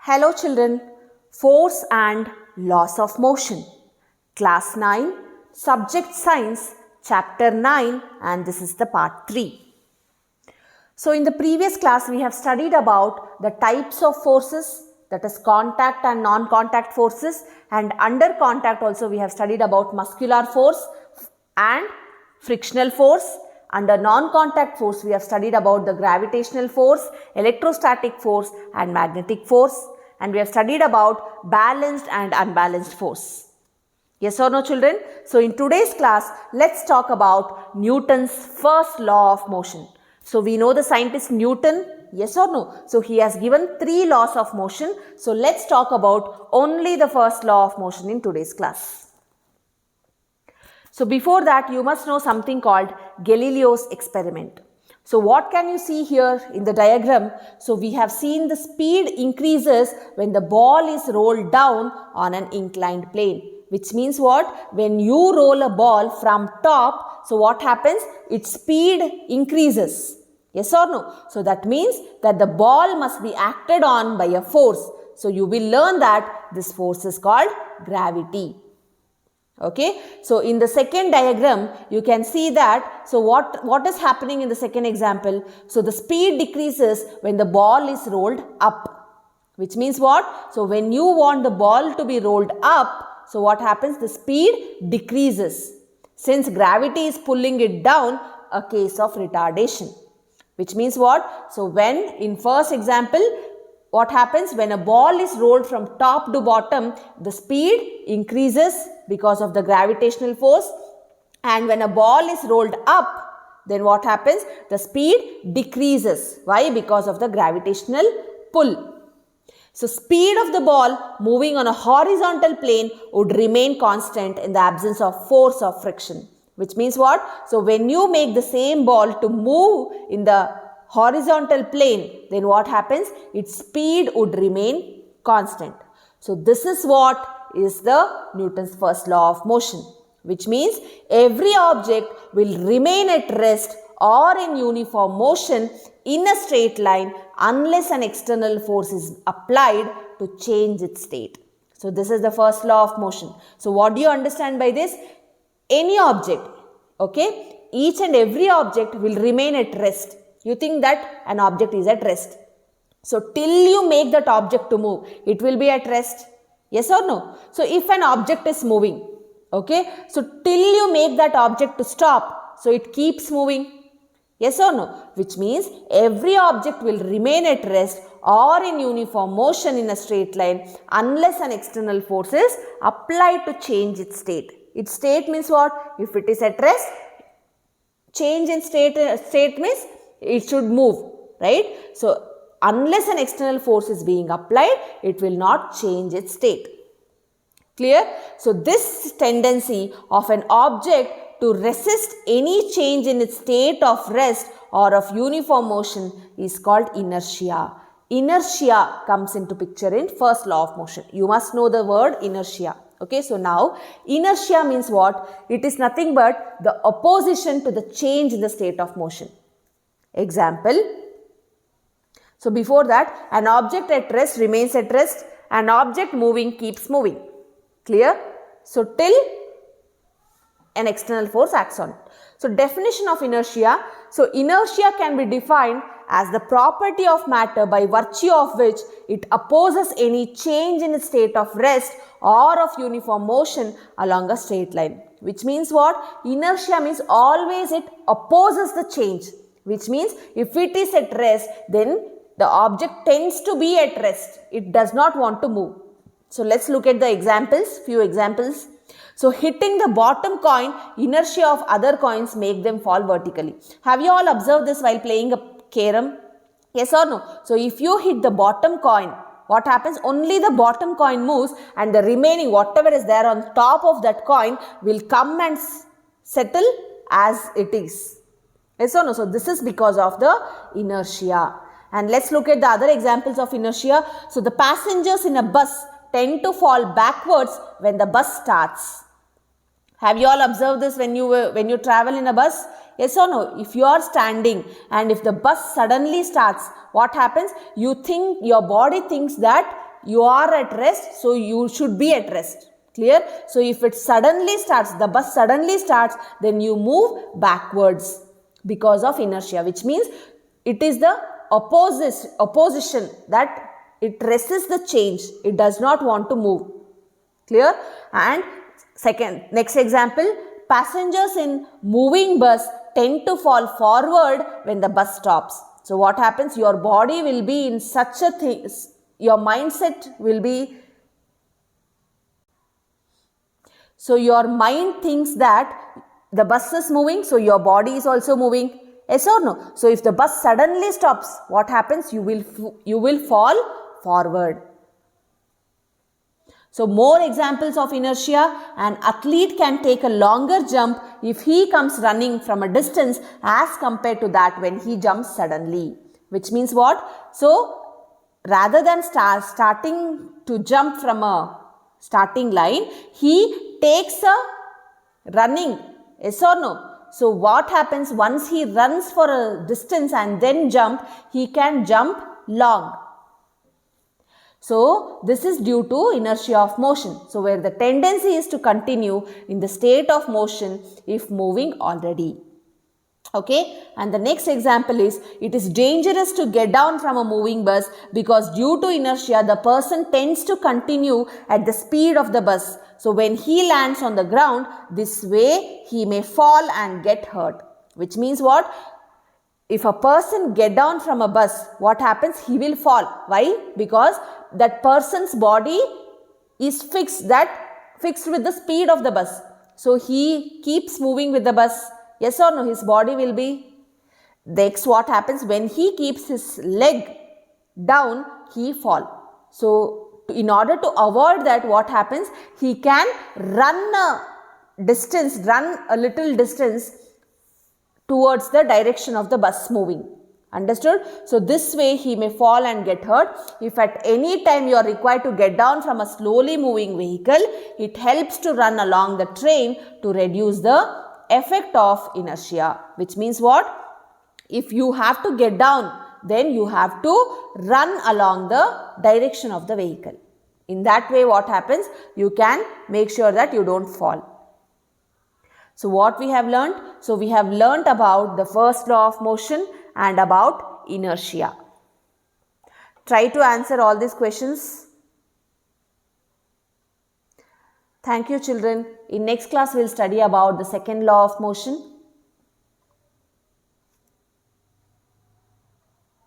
Hello children, Force and Laws of Motion. Class 9, Subject Science, Chapter 9, and this is the part 3. So in the previous class we have studied about the types of forces, that is contact and non-contact forces, and under contact also we have studied about muscular force and frictional force. Under non-contact force we have studied about the gravitational force, electrostatic force and magnetic force, and we have studied about balanced and unbalanced force. Yes or no children? So in today's class, let's talk about Newton's first law of motion. So we know the scientist Newton, yes or no? So he has given 3 laws of motion. So let's talk about only the first law of motion in today's class. So before that, you must know something called Galileo's experiment. So what can you see here in the diagram? So we have seen the speed increases when the ball is rolled down on an inclined plane. Which means what? When you roll a ball from top, so what happens? Its speed increases. Yes or no? So that means that the ball must be acted on by a force. So you will learn that this force is called gravity. Okay, so in the second diagram, you can see that, so what is happening in the second example? So the speed decreases when the ball is rolled up, which means what? So when you want the ball to be rolled up, so what happens? The speed decreases. Since gravity is pulling it down, a case of retardation, which means what? So when in first example, what happens? When a ball is rolled from top to bottom, the speed increases because of the gravitational force, and when a ball is rolled up, then what happens? The speed decreases. Why? Because of the gravitational pull. So speed of the ball moving on a horizontal plane would remain constant in the absence of force of friction. Which means what? So when you make the same ball to move in the horizontal plane, then what happens? Its speed would remain constant. So this is what is the Newton's first law of motion, which means every object will remain at rest or in uniform motion in a straight line unless an external force is applied to change its state. So this is the first law of motion. So what do you understand by this? Any object, okay, each and every object will remain at rest. You think that an object is at rest. So till you make that object to move, it will be at rest. Yes or no? So if an object is moving, okay, so till you make that object to stop, so it keeps moving. Yes or no? Which means every object will remain at rest or in uniform motion in a straight line unless an external force is applied to change its state. Its state means what? If it is at rest, change in state means it should move, right? So unless an external force is being applied, it will not change its state. Clear? So this tendency of an object to resist any change in its state of rest or of uniform motion is called inertia. Inertia comes into picture in first law of motion. You must know the word inertia. Okay, so now inertia means what? It is nothing but the opposition to the change in the state of motion. Example. So before that, an object at rest remains at rest, an object moving keeps moving. Clear? So till an external force acts on it. So definition of inertia. So inertia can be defined as the property of matter by virtue of which it opposes any change in its state of rest or of uniform motion along a straight line. Which means what? Inertia means always it opposes the change. Which means if it is at rest, then the object tends to be at rest. It does not want to move. So let's look at the examples, few examples. So hitting the bottom coin, inertia of other coins make them fall vertically. Have you all observed this while playing a carom? Yes or no? So if you hit the bottom coin, what happens? Only the bottom coin moves and the remaining whatever is there on top of that coin will come and settle as it is. Yes or no? So this is because of the inertia. And let's look at the other examples of inertia. So the passengers in a bus tend to fall backwards when the bus starts. Have you all observed this when you travel in a bus? Yes or no? If you are standing and if the bus suddenly starts, what happens? Your body thinks that you are at rest, so you should be at rest. Clear? So if it suddenly starts, the bus suddenly starts, then you move backwards because of inertia, which means it is the opposition that it resists the change. It does not want to move. Clear? And next example, passengers in moving bus tend to fall forward when the bus stops. So what happens? Your body will be in such a thing, your mindset will be, so your mind thinks that the bus is moving, so your body is also moving. Yes or no? So if the bus suddenly stops, what happens? You will fall forward. So more examples of inertia. An athlete can take a longer jump if he comes running from a distance as compared to that when he jumps suddenly. Which means what? So rather than starting to jump from a starting line, he takes a running. Yes or no? So what happens once he runs for a distance and then jump, he can jump long. So this is due to inertia of motion. So where the tendency is to continue in the state of motion if moving already. Okay, and the next example is, it is dangerous to get down from a moving bus because due to inertia the person tends to continue at the speed of the bus. So when he lands on the ground, this way he may fall and get hurt. Which means what? If a person get down from a bus, what happens? He will fall. Why? Because that person's body is fixed with the speed of the bus. So he keeps moving with the bus. Yes or no? His body will be. Next, what happens? When he keeps his leg down, he fall. So in order to avoid that, what happens? He can run a little distance towards the direction of the bus moving. Understood? So this way he may fall and get hurt. If at any time you are required to get down from a slowly moving vehicle, it helps to run along the train to reduce the effect of inertia. Which means what? If you have to get down, then you have to run along the direction of the vehicle. In that way, what happens? You can make sure that you don't fall. So what we have learnt? So we have learnt about the first law of motion and about inertia. Try to answer all these questions. Thank you, children. In next class, we will study about the second law of motion.